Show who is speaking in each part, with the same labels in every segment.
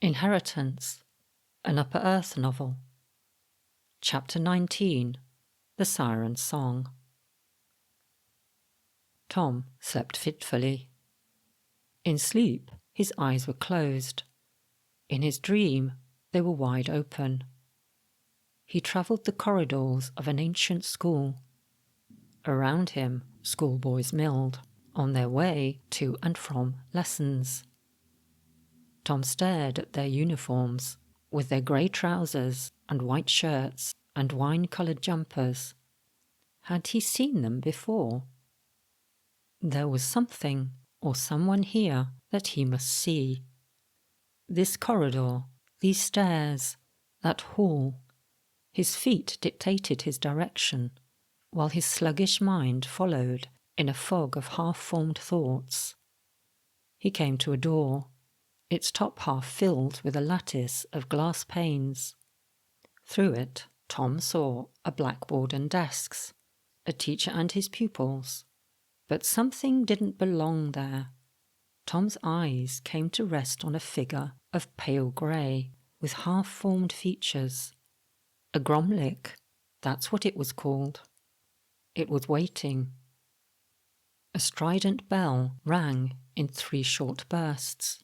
Speaker 1: Inheritance, an Upper Earth novel. Chapter 19, The Siren Song. Tom slept fitfully. In sleep, his eyes were closed. In his dream, they were wide open. He travelled the corridors of an ancient school. Around him, schoolboys milled, on their way to and from lessons. Tom stared at their uniforms, with their grey trousers and white shirts and wine-coloured jumpers. Had he seen them before? There was something or someone here that he must see. This corridor, these stairs, that hall. His feet dictated his direction, while his sluggish mind followed in a fog of half-formed thoughts. He came to a door, its top half filled with a lattice of glass panes. Through it, Tom saw a blackboard and desks, a teacher and his pupils. But something didn't belong there. Tom's eyes came to rest on a figure of pale grey, with half-formed features. A gromlich, that's what it was called. It was waiting. A strident bell rang in 3 short bursts.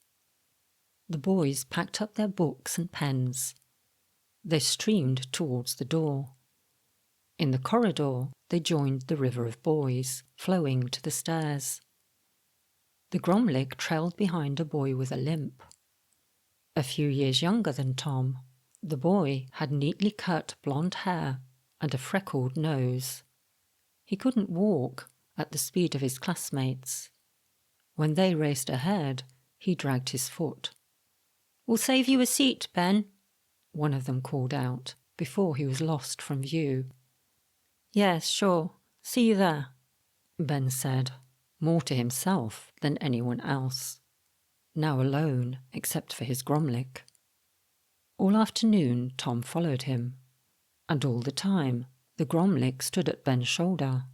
Speaker 1: The boys packed up their books and pens. They streamed towards the door. In the corridor, they joined the river of boys, flowing to the stairs. The gromlich trailed behind a boy with a limp. A few years younger than Tom, the boy had neatly cut blonde hair and a freckled nose. He couldn't walk at the speed of his classmates. When they raced ahead, he dragged his foot. "We'll save you a seat, Ben," one of them called out before he was lost from view. "Yes, sure. See you there," Ben said, more to himself than anyone else, now alone except for his gromlich. All afternoon Tom followed him, and all the time the gromlich stood at Ben's shoulder.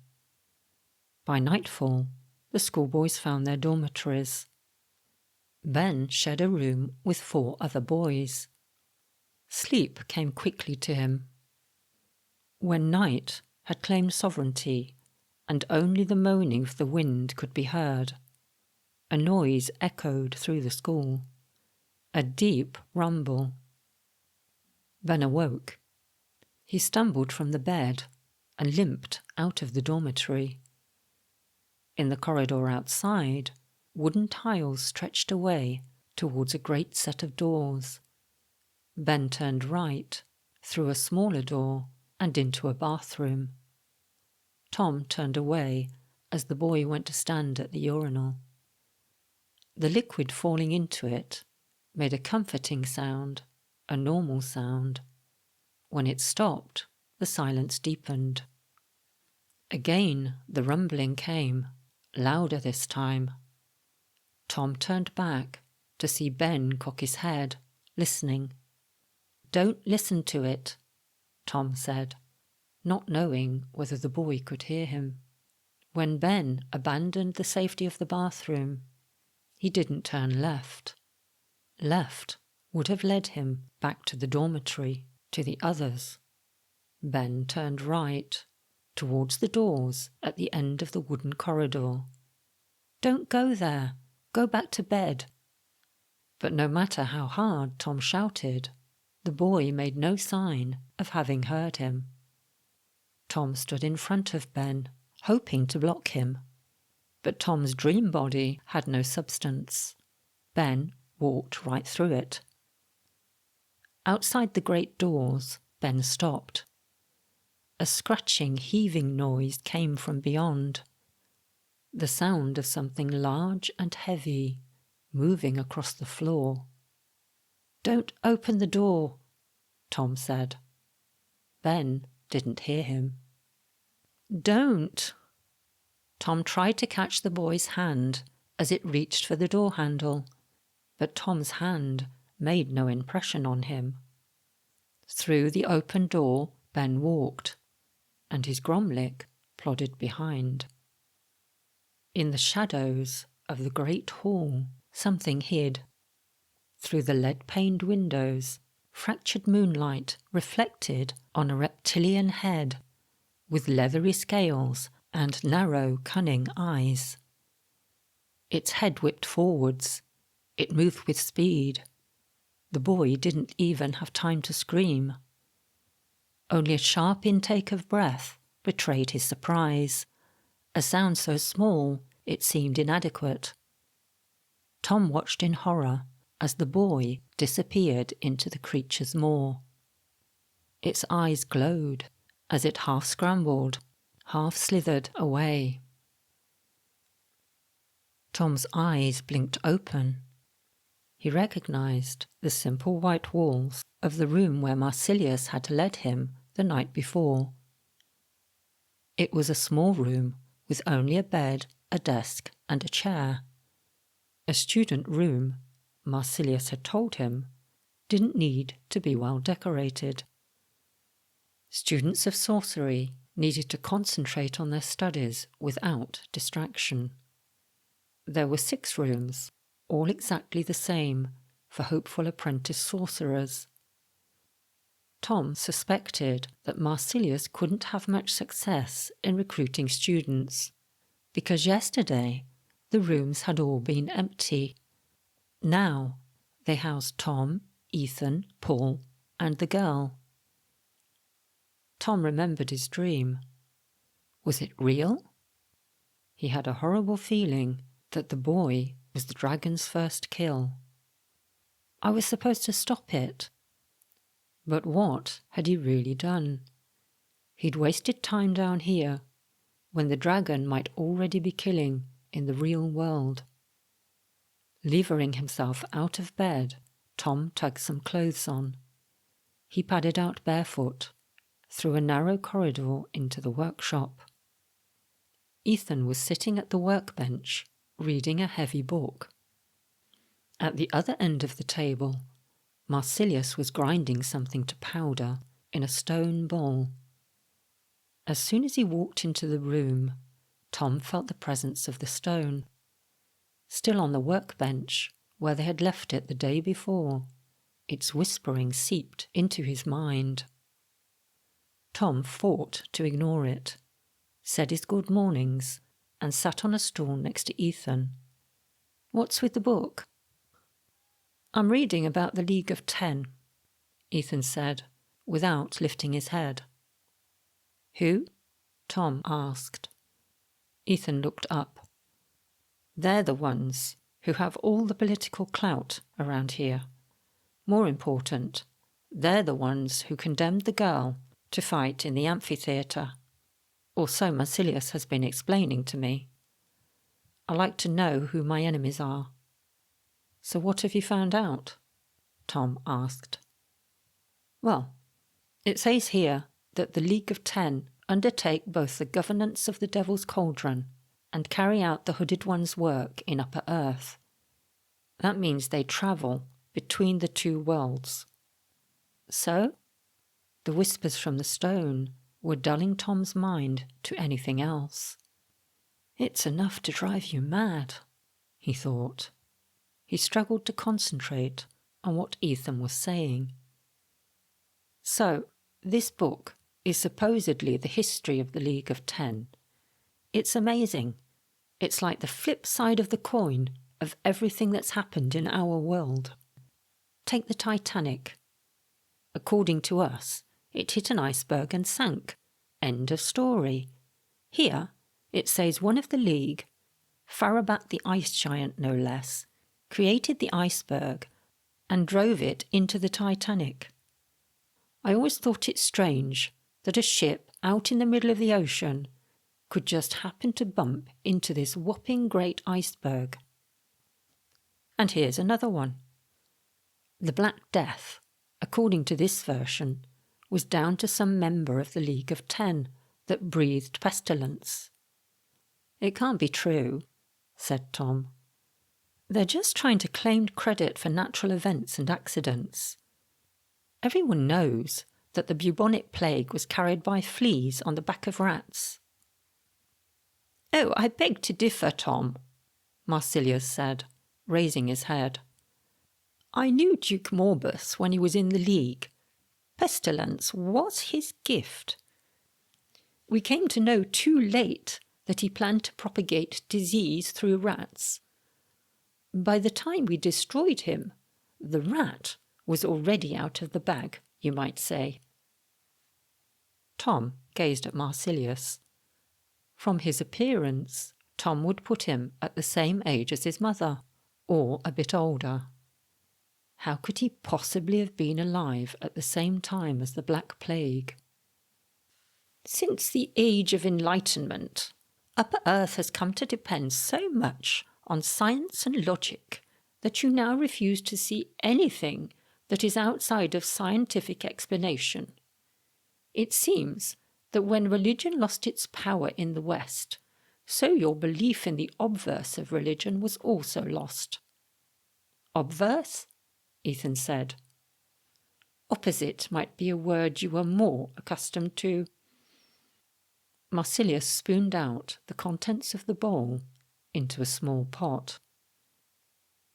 Speaker 1: By nightfall, the schoolboys found their dormitories. Ben shared a room with 4 other boys. Sleep came quickly to him. When night had claimed sovereignty and only the moaning of the wind could be heard, a noise echoed through the school, a deep rumble. Ben awoke. He stumbled from the bed and limped out of the dormitory. In the corridor outside, wooden tiles stretched away towards a great set of doors. Ben turned right, through a smaller door, and into a bathroom. Tom turned away as the boy went to stand at the urinal. The liquid falling into it made a comforting sound, a normal sound. When it stopped, the silence deepened. Again the rumbling came, louder this time. Tom turned back to see Ben cock his head, listening. "Don't listen to it," Tom said, not knowing whether the boy could hear him. When Ben abandoned the safety of the bathroom, he didn't turn left. Left would have led him back to the dormitory, to the others. Ben turned right, towards the doors at the end of the wooden corridor. "Don't go there. Go back to bed." But no matter how hard Tom shouted, the boy made no sign of having heard him. Tom stood in front of Ben, hoping to block him. But Tom's dream body had no substance. Ben walked right through it. Outside the great doors, Ben stopped. A scratching, heaving noise came from beyond. The sound of something large and heavy moving across the floor. "Don't open the door," Tom said. Ben didn't hear him. "Don't!" Tom tried to catch the boy's hand as it reached for the door handle, but Tom's hand made no impression on him. Through the open door Ben walked, and his gromlich plodded behind. In the shadows of the great hall, something hid. Through the lead-paned windows, fractured moonlight reflected on a reptilian head with leathery scales and narrow, cunning eyes. Its head whipped forwards. It moved with speed. The boy didn't even have time to scream. Only a sharp intake of breath betrayed his surprise, a sound so small it seemed inadequate. Tom watched in horror as the boy disappeared into the creature's maw. Its eyes glowed as it half scrambled, half slithered away. Tom's eyes blinked open. He recognized the simple white walls of the room where Marsilius had led him the night before. It was a small room with only a bed, a desk, and a chair. A student room, Marsilius had told him, didn't need to be well decorated. Students of sorcery needed to concentrate on their studies without distraction. There were 6 rooms, all exactly the same, for hopeful apprentice sorcerers. Tom suspected that Marsilius couldn't have much success in recruiting students, because yesterday the rooms had all been empty. Now they housed Tom, Ethan, Paul, and the girl. Tom remembered his dream. Was it real? He had a horrible feeling that the boy was the dragon's first kill. I was supposed to stop it. But what had he really done? He'd wasted time down here, when the dragon might already be killing in the real world. Levering himself out of bed, Tom tugged some clothes on. He padded out barefoot, through a narrow corridor into the workshop. Ethan was sitting at the workbench, reading a heavy book. At the other end of the table, Marsilius was grinding something to powder in a stone bowl. As soon as he walked into the room, Tom felt the presence of the stone. Still on the workbench, where they had left it the day before, its whispering seeped into his mind. Tom fought to ignore it, said his good mornings, and sat on a stool next to Ethan. "What's with the book?" "I'm reading about the League of 10, Ethan said, without lifting his head. "Who?" Tom asked. Ethan looked up. "They're the ones who have all the political clout around here. More important, they're the ones who condemned the girl to fight in the amphitheatre. Or so Marsilius has been explaining to me. I like to know who my enemies are." "So what have you found out?" Tom asked. "Well, it says here that the League of 10 undertake both the governance of the Devil's Cauldron and carry out the Hooded One's work in Upper Earth. That means they travel between the 2 worlds." "So?" The whispers from the stone were dulling Tom's mind to anything else. "It's enough to drive you mad," he thought. He struggled to concentrate on what Ethan was saying. "So, this book is supposedly the history of the League of 10. It's amazing. It's like the flip side of the coin of everything that's happened in our world. Take the Titanic. According to us, it hit an iceberg and sank. End of story. Here, it says one of the League, Farabat the Ice Giant no less, created the iceberg and drove it into the Titanic. I always thought it strange that a ship out in the middle of the ocean could just happen to bump into this whopping great iceberg. And here's another one. The Black Death, according to this version, was down to some member of the League of 10 that breathed pestilence." "It can't be true," said Tom. "They're just trying to claim credit for natural events and accidents. Everyone knows that the bubonic plague was carried by fleas on the back of rats." "Oh, I beg to differ, Tom," Marsilius said, raising his head. I knew Duke Morbus when he was in the League. Pestilence was his gift. We came to know too late that he planned to propagate disease through rats. By the time we destroyed him, the rat was already out of the bag, you might say. Tom gazed at Marsilius. From his appearance, Tom would put him at the same age as his mother, or a bit older. How could he possibly have been alive at the same time as the Black Plague? Since the Age of Enlightenment, Upper Earth has come to depend so much on science and logic that you now refuse to see anything that is outside of scientific explanation. It seems that when religion lost its power in the West, so your belief in the obverse of religion was also lost. Obverse? Ethan said. Opposite might be a word you were more accustomed to. Marsilius spooned out the contents of the bowl into a small pot.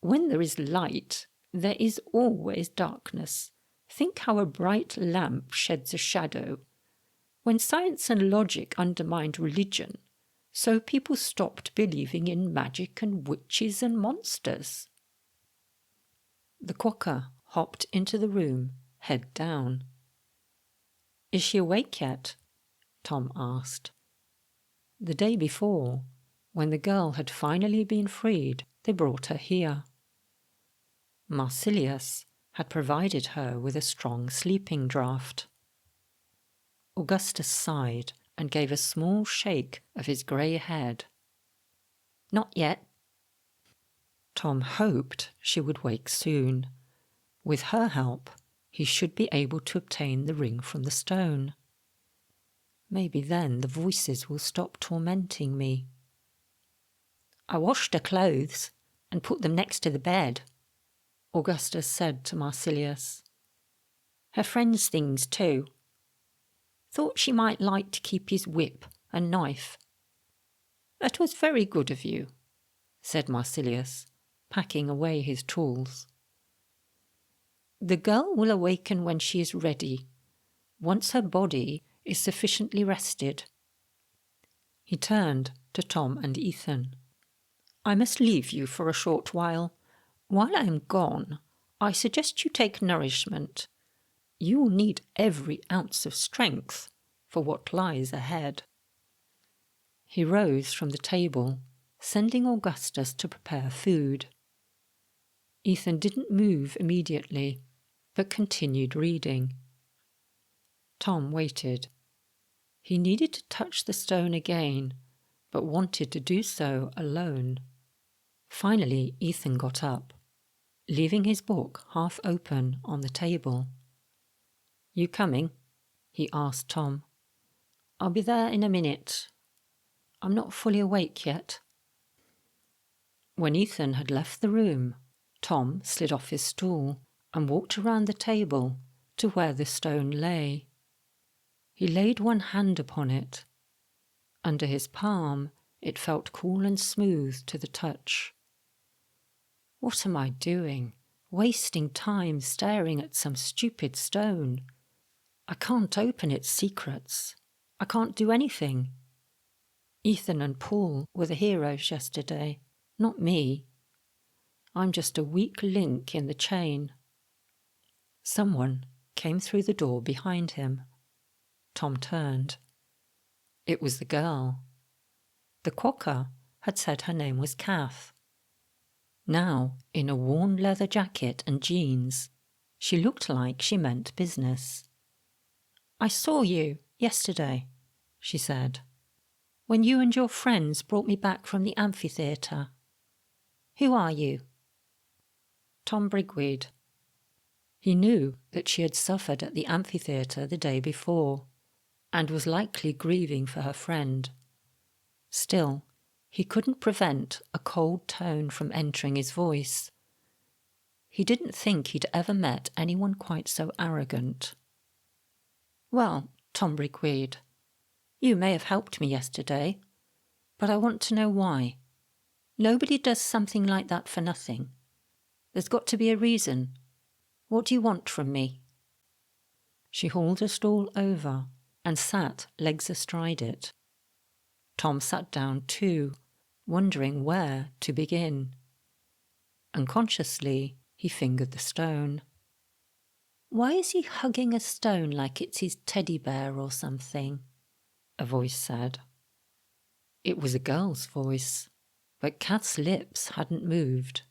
Speaker 1: When there is light, there is always darkness. Think how a bright lamp sheds a shadow. When science and logic undermined religion, so people stopped believing in magic and witches and monsters. The quokka hopped into the room, head down. Is she awake yet? Tom asked. The day before, when the girl had finally been freed, they brought her here. Marsilius had provided her with a strong sleeping draught. Augustus sighed and gave a small shake of his grey head. Not yet. Tom hoped she would wake soon. With her help, he should be able to obtain the ring from the stone. Maybe then the voices will stop tormenting me. I washed her clothes and put them next to the bed, Augustus said to Marsilius. Her friend's things too. Thought she might like to keep his whip and knife. That was very good of you, said Marsilius, packing away his tools. The girl will awaken when she is ready, once her body is sufficiently rested. He turned to Tom and Ethan. I must leave you for a short while. While I am gone, I suggest you take nourishment. You will need every ounce of strength for what lies ahead. He rose from the table, sending Augustus to prepare food. Ethan didn't move immediately, but continued reading. Tom waited. He needed to touch the stone again, but wanted to do so alone. Finally, Ethan got up, leaving his book half open on the table. You coming? He asked Tom. I'll be there in a minute. I'm not fully awake yet. When Ethan had left the room, Tom slid off his stool and walked around the table to where the stone lay. He laid one hand upon it. Under his palm, it felt cool and smooth to the touch. What am I doing? Wasting time staring at some stupid stone. I can't open its secrets. I can't do anything. Ethan and Paul were the heroes yesterday, not me. I'm just a weak link in the chain. Someone came through the door behind him. Tom turned. It was the girl. The quokka had said her name was Kath. Now, in a worn leather jacket and jeans, she looked like she meant business. I saw you yesterday, she said, when you and your friends brought me back from the amphitheatre. Who are you? Tom Brigweed. He knew that she had suffered at the amphitheatre the day before, and was likely grieving for her friend. Still, he couldn't prevent a cold tone from entering his voice. He didn't think he'd ever met anyone quite so arrogant. Well, Tom Brigweed, you may have helped me yesterday, but I want to know why. Nobody does something like that for nothing. There's got to be a reason. What do you want from me?" She hauled a stool over and sat legs astride it. Tom sat down too, wondering where to begin. Unconsciously, he fingered the stone. "Why is he hugging a stone like it's his teddy bear or something?" a voice said. It was a girl's voice, but Kath's lips hadn't moved.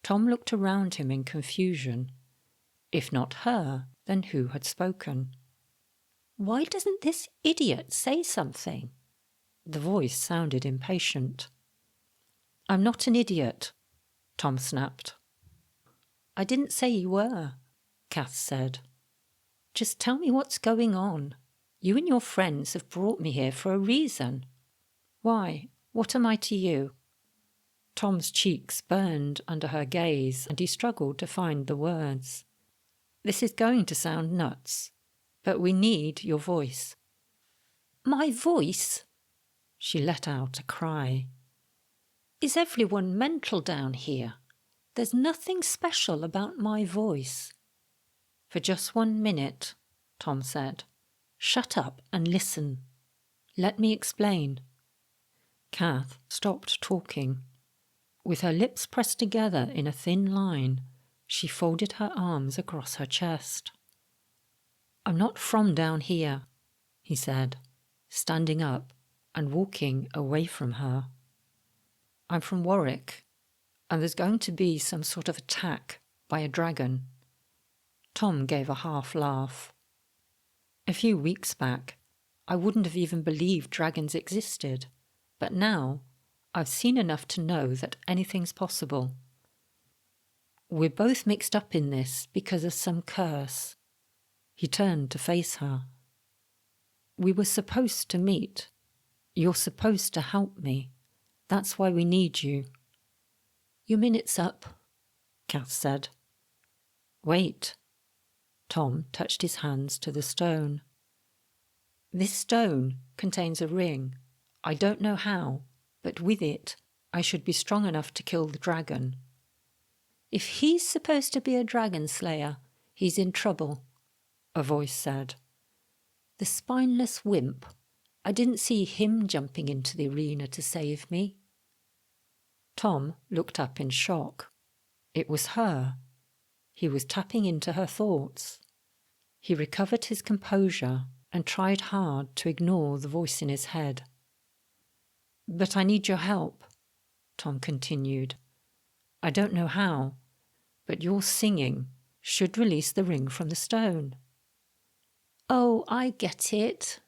Speaker 1: Tom looked around him in confusion. If not her, then who had spoken? "Why doesn't this idiot say something?" The voice sounded impatient. "I'm not an idiot," Tom snapped. "I didn't say you were," Kath said. "Just tell me what's going on. You and your friends have brought me here for a reason. Why, what am I to you?" Tom's cheeks burned under her gaze, and he struggled to find the words. "This is going to sound nuts, but we need your voice." "My voice?" She let out a cry. "Is everyone mental down here? There's nothing special about my voice." "For just 1 minute," Tom said. "Shut up and listen. Let me explain." Kath stopped talking. With her lips pressed together in a thin line, she folded her arms across her chest. "I'm not from down here," he said, standing up and walking away from her. "I'm from Warwick, and there's going to be some sort of attack by a dragon." Tom gave a half laugh. "A few weeks back, I wouldn't have even believed dragons existed, but now I've seen enough to know that anything's possible. We're both mixed up in this because of some curse." He turned to face her. "We were supposed to meet. You're supposed to help me. That's why we need you." "Your minute's up," Kath said. "Wait." Tom touched his hands to the stone. "This stone contains a ring. I don't know how, but with it, I should be strong enough to kill the dragon." "If he's supposed to be a dragon slayer, he's in trouble," a voice said. "The spineless wimp. I didn't see him jumping into the arena to save me." Tom looked up in shock. It was her. He was tapping into her thoughts. He recovered his composure and tried hard to ignore the voice in his head. "But I need your help," Tom continued. "I don't know how, but your singing should release the ring from the stone." "Oh, I get it."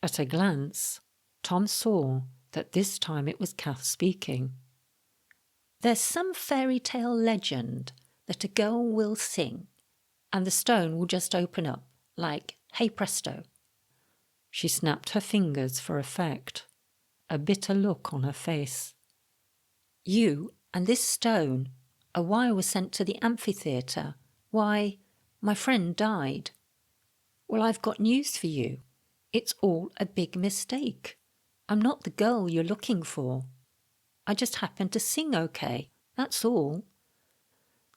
Speaker 1: At a glance, Tom saw that this time it was Kath speaking. "There's some fairy tale legend that a girl will sing, and the stone will just open up, like, hey presto." She snapped her fingers for effect, a bitter look on her face. "You and this stone are why I was sent to the amphitheatre, why my friend died. Well, I've got news for you. It's all a big mistake. I'm not the girl you're looking for. I just happen to sing okay, that's all.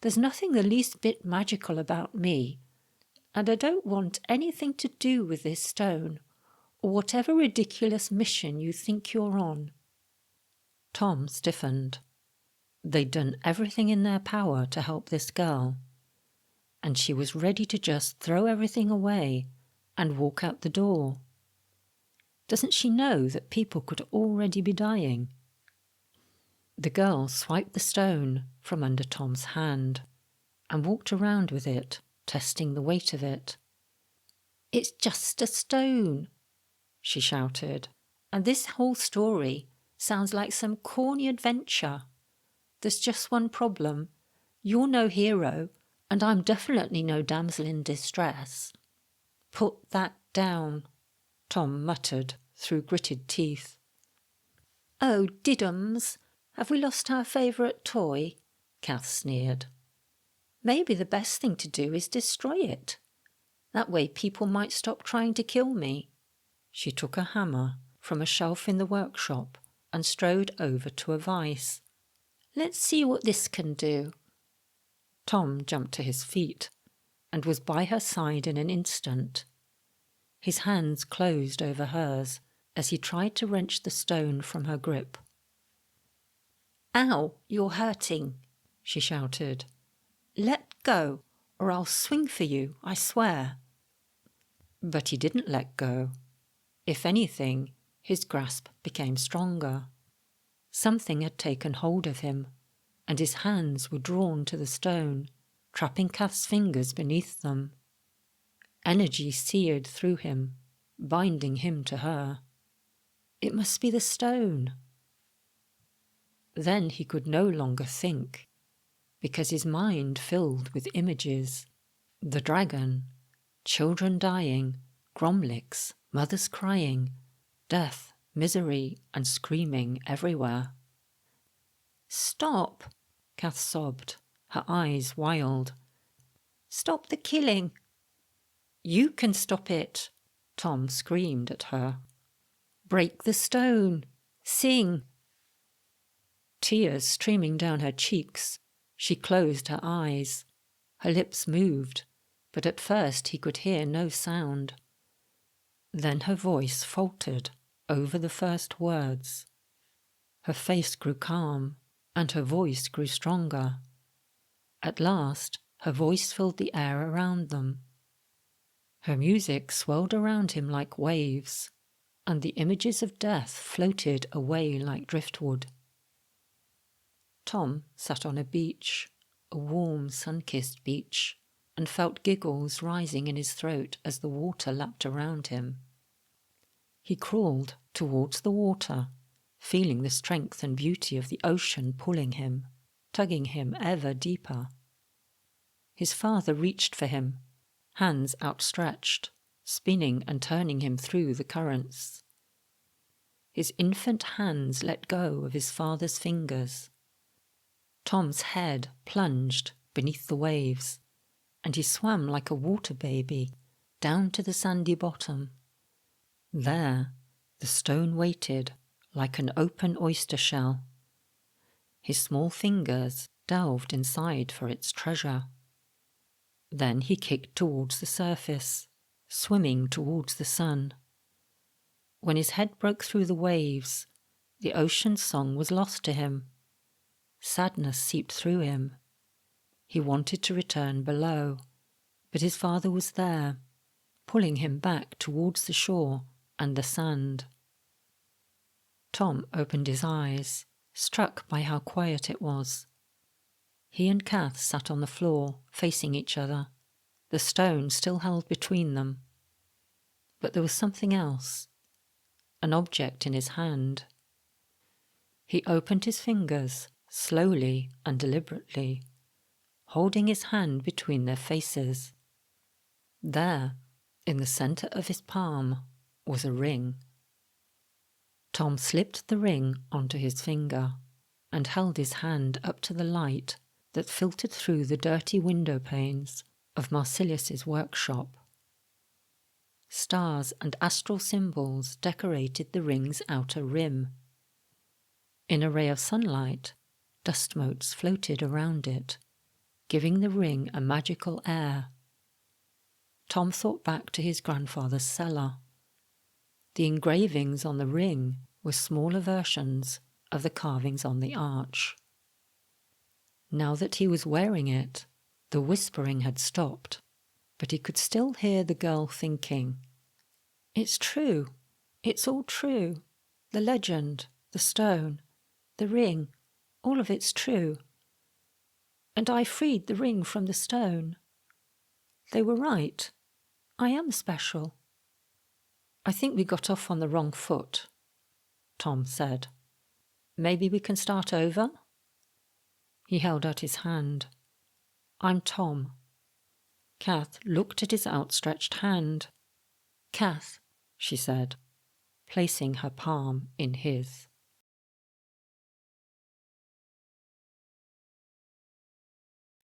Speaker 1: There's nothing the least bit magical about me, and I don't want anything to do with this stone, or whatever ridiculous mission you think you're on." Tom stiffened. They'd done everything in their power to help this girl, and she was ready to just throw everything away and walk out the door. Doesn't she know that people could already be dying? The girl swiped the stone from under Tom's hand and walked around with it, testing the weight of it. "It's just a stone," she shouted, "and this whole story sounds like some corny adventure. There's just one problem. You're no hero, and I'm definitely no damsel in distress." "Put that down," Tom muttered through gritted teeth. "Oh, diddums, have we lost our favourite toy?" Kath sneered. "Maybe the best thing to do is destroy it. That way people might stop trying to kill me." She took a hammer from a shelf in the workshop and strode over to a vise. "Let's see what this can do." Tom jumped to his feet and was by her side in an instant. His hands closed over hers as he tried to wrench the stone from her grip. "Ow, you're hurting," she shouted. "Let go, or I'll swing for you, I swear." But he didn't let go. If anything, his grasp became stronger. Something had taken hold of him, and his hands were drawn to the stone, trapping Kath's fingers beneath them. Energy seared through him, binding him to her. It must be the stone. Then he could no longer think, because his mind filled with images. The dragon, children dying, Gromlicks, mothers crying, death, misery, and screaming everywhere. "Stop," Kath sobbed, her eyes wild. "Stop the killing." "You can stop it," Tom screamed at her. "Break the stone. Sing." Tears streaming down her cheeks, she closed her eyes. Her lips moved, but at first he could hear no sound. Then her voice faltered over the first words. Her face grew calm, and her voice grew stronger. At last, her voice filled the air around them. Her music swirled around him like waves, and the images of death floated away like driftwood. Tom sat on a beach, a warm, sun-kissed beach, and felt giggles rising in his throat as the water lapped around him. He crawled towards the water, feeling the strength and beauty of the ocean pulling him, tugging him ever deeper. His father reached for him, hands outstretched, spinning and turning him through the currents. His infant hands let go of his father's fingers. Tom's head plunged beneath the waves, and he swam like a water baby down to the sandy bottom. There, the stone waited like an open oyster shell. His small fingers delved inside for its treasure. Then he kicked towards the surface, swimming towards the sun. When his head broke through the waves, the ocean's song was lost to him. Sadness seeped through him. He wanted to return below, but his father was there, pulling him back towards the shore and the sand. Tom opened his eyes, struck by how quiet it was. He and Kath sat on the floor, facing each other, the stone still held between them. But there was something else, an object in his hand. He opened his fingers, slowly and deliberately, holding his hand between their faces. There, in the centre of his palm, was a ring. Tom slipped the ring onto his finger and held his hand up to the light that filtered through the dirty window panes of Marsilius's workshop. Stars and astral symbols decorated the ring's outer rim. In a ray of sunlight, dust motes floated around it, giving the ring a magical air. Tom thought back to his grandfather's cellar. The engravings on the ring were smaller versions of the carvings on the arch. Now that he was wearing it, the whispering had stopped, but he could still hear the girl thinking, "It's true. It's all true. The legend, the stone, the ring, all of it's true. And I freed the ring from the stone. They were right. I am special." "I think we got off on the wrong foot," Tom said. "Maybe we can start over?" He held out his hand. "I'm Tom." Kath looked at his outstretched hand. "Kath," she said, placing her palm in his.